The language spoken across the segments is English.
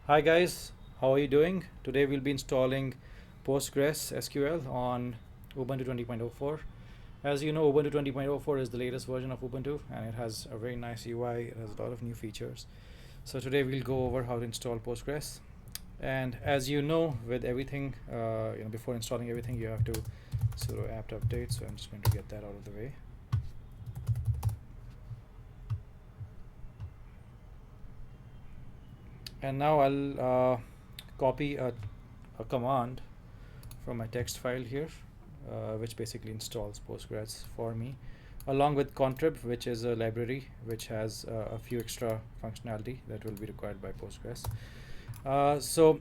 Hi guys, how are you doing? Today we'll be installing Postgres SQL on Ubuntu 20.04. As you know, Ubuntu 20.04 is the latest version of Ubuntu and it has a very nice UI. It has a lot of new features. So today we'll go over how to install Postgres. And as you know, with everything, before installing everything, you have to sudo apt update. So I'm just going to get that out of the way. And now I'll copy a command from my text file here, which basically installs Postgres for me, along with contrib, which is a library which has a few extra functionality that will be required by Postgres. So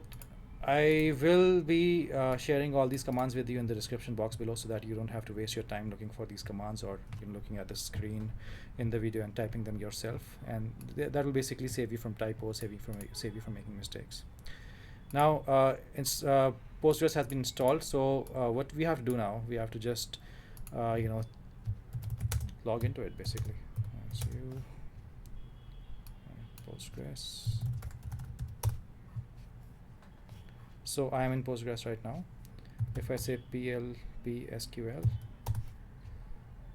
I will be sharing all these commands with you in the description box below, so that you don't have to waste your time looking for these commands or looking at the screen in the video and typing them yourself. And that will basically save you from typos, save you from making mistakes. Now, Postgres has been installed. So what we have to do now, we have to just log into it basically. So Postgres. So I am in Postgres right now. If I say psql,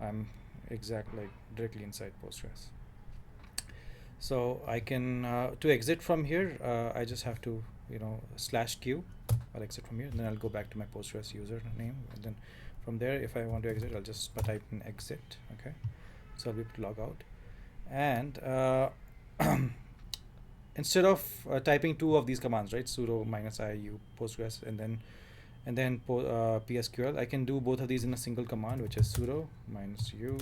I'm directly inside Postgres. So I can to exit from here, I just have to /q. I'll exit from here, and then I'll go back to my Postgres username, and then from there, if I want to exit, I'll just type in exit. Okay, so I'll be able to log out, and instead of typing two of these commands, right, sudo -iu Postgres and then psql, I can do both of these in a single command, which is sudo -u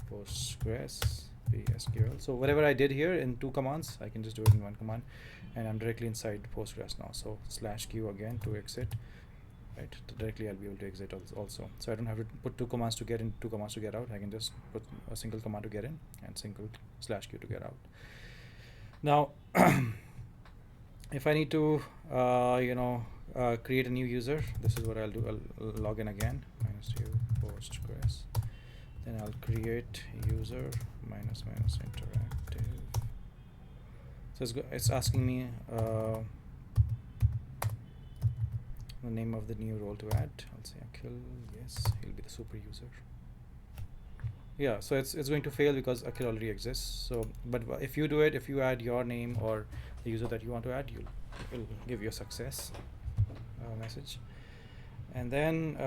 Postgres psql. So whatever I did here in two commands, I can just do it in one command, and I'm directly inside Postgres now. So /q again to exit, right? Directly I'll be able to exit also. So I don't have to put two commands to get in, two commands to get out. I can just put a single command to get in and single /q to get out. Now, if I need to create a new user, this is what I'll do. I'll log in again, -u Postgres. Then I'll create user --interactive. So it's asking me the name of the new role to add. I'll say Akhil. Yes, he'll be the super user. Yeah, so it's going to fail because Akhil already exists. So, but if you do it, if you add your name or the user that you want to add, it'll give you a success message. And then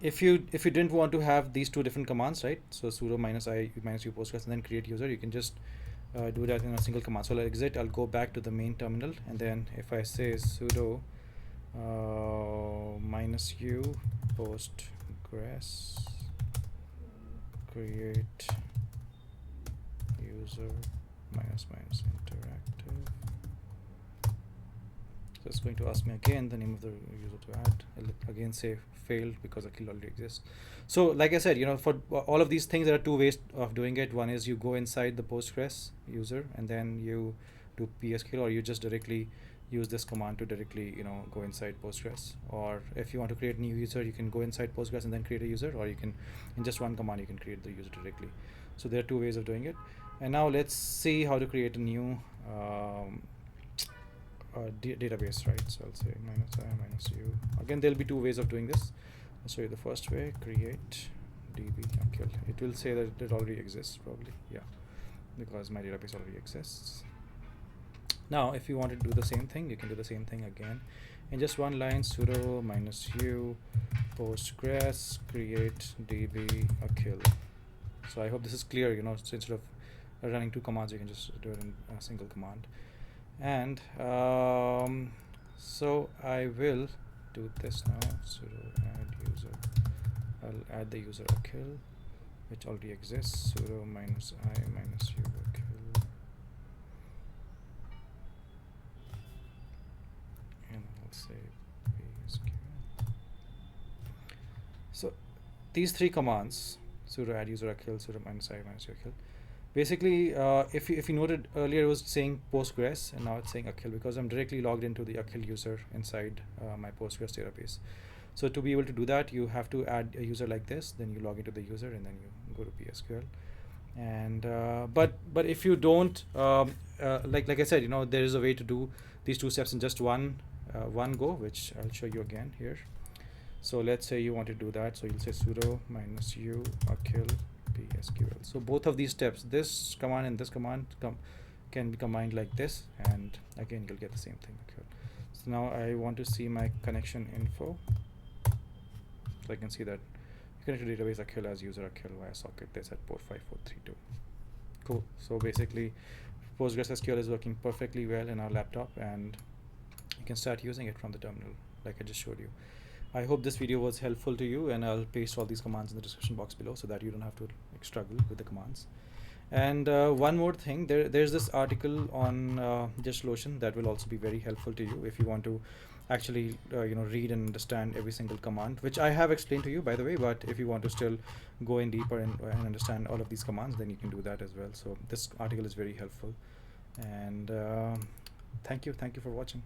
if you didn't want to have these two different commands, right? So sudo -u Postgres and then create user, you can just do that in a single command. So I'll exit, I'll go back to the main terminal, and then if I say sudo -u Postgres create user --interactive. So it's going to ask me again the name of the user to add. I'll again say failed because Akhil already exists. So like I said, for all of these things, there are two ways of doing it. One is you go inside the Postgres user and then you do psql, or you just directly use this command to directly go inside Postgres. Or if you want to create a new user, you can go inside Postgres and then create a user, or you can, in just one command, you can create the user directly. So there are two ways of doing it. And now let's see how to create a new database, right? So I'll say -u. Again, there'll be two ways of doing this. I'll show you the first way. Create db Akhil. It will say that it already exists, probably. Yeah, because my database already exists. Now, if you want to do the same thing, you can do the same thing again in just one line. Sudo -u Postgres create db Akhil. So I hope this is clear. So instead of running two commands, you can just do it in a single command. And so I will do this now. Sudo add user. I'll add the user Akhil, which already exists. Sudo -i -u Akhil, and I'll say psql. So these three commands, sudo add user Akhil, sudo -i -u Akhil. Basically, if you noted earlier, it was saying Postgres, and now it's saying Akhil because I'm directly logged into the Akhil user inside my Postgres database. So to be able to do that, you have to add a user like this, then you log into the user, and then you go to psql. And but if you don't like I said, there is a way to do these two steps in just one go, which I'll show you again here. So let's say you want to do that, so you'll say sudo -u kill psql. So both of these steps, this command and this command, can be combined like this, and again you'll get the same thing. Okay. So now I want to see my connection info, so I can see that connected database kill as user kill via socket this at port 5432. Cool. So basically PostgreSQL is working perfectly well in our laptop, and you can start using it from the terminal like I just showed you. I hope this video was helpful to you, and I'll paste all these commands in the description box below so that you don't have to struggle with the commands. And one more thing, there's this article on DigitalOcean that will also be very helpful to you if you want to actually read and understand every single command, which I have explained to you, by the way. But if you want to still go in deeper and understand all of these commands, then you can do that as well. So this article is very helpful, and thank you for watching.